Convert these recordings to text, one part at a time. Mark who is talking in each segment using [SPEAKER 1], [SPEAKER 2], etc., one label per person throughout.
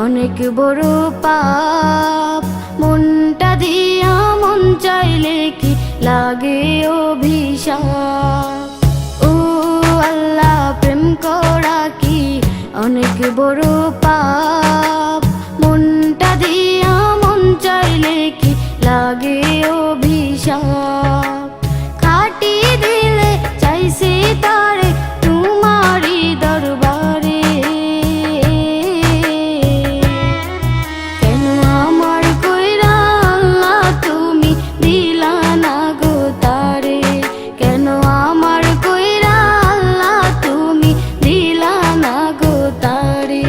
[SPEAKER 1] অনেক বড় পাপ। মনটা দিয়া মন চাইলে কি লাগে অভিশাপ। ও আল্লাহ, প্রেম করা কি অনেক বড় পাপ। মনটা দিয়া মন চাইলে কি লাগে অভিশাপ। খাটি দিলে চাইছি তারে তোমারি দরবারে। কেন আমার কইরা আল্লাহ তুমি দিলা না গো তারে। কেন আমার কইরা আল্লাহ তুমি দিলা না গো তারে।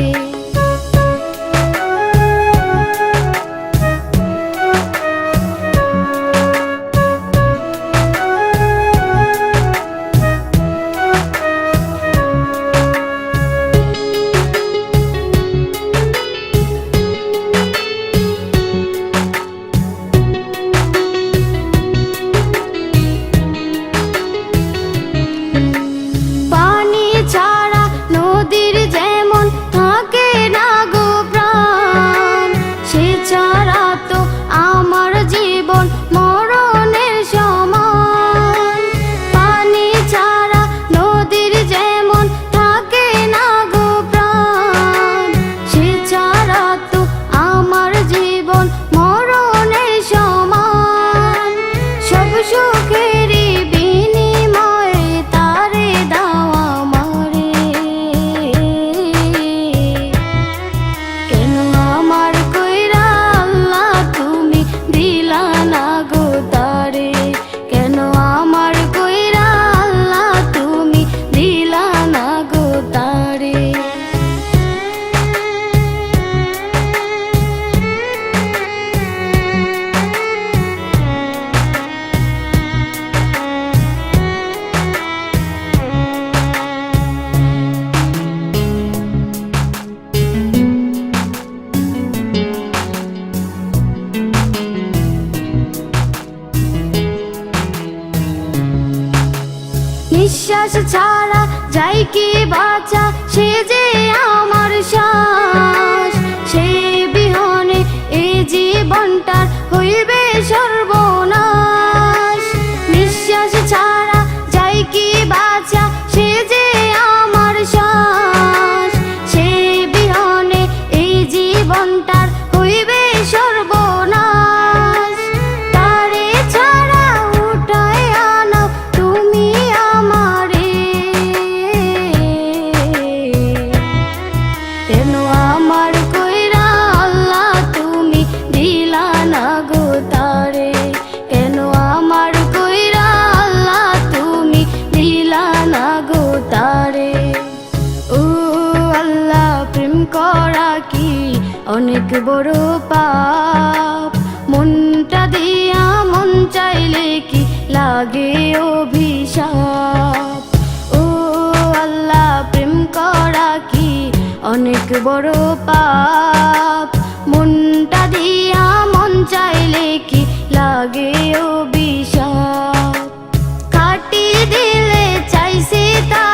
[SPEAKER 1] নিঃশ্বাস ছাড়া যাই কি বাঁচা, সে যে আমার শ্বাস। সে বিহনে এই জীবনটার হইবে সর্বনাশ। নিঃশ্বাস ছাড়া যাই কি বাঁচা, সে যে আমার শ্বাস। সে বিহনে এই জীবনটার হইবে সর্বনাশ। তারে ছাড়া উঠায় আনাও তুমি আমারে। কেন আমার কইরা আল্লাহ তুমি দিলা না গো তারে। কেন আমার কইরা আল্লাহ তুমি দিলা না গো তারে। ও আল্লাহ, প্রেম করা কি অনেক বড় পাপ। মনটা দিয়া মন চাইলে কি লাগে অভিশাপ। ও আল্লাহ, প্রেম করা কি অনেক বড় পাপ। মনটা দিয়া মন চাইলে কি লাগে অভিশাপ। খাটি দিলে চাইছি তা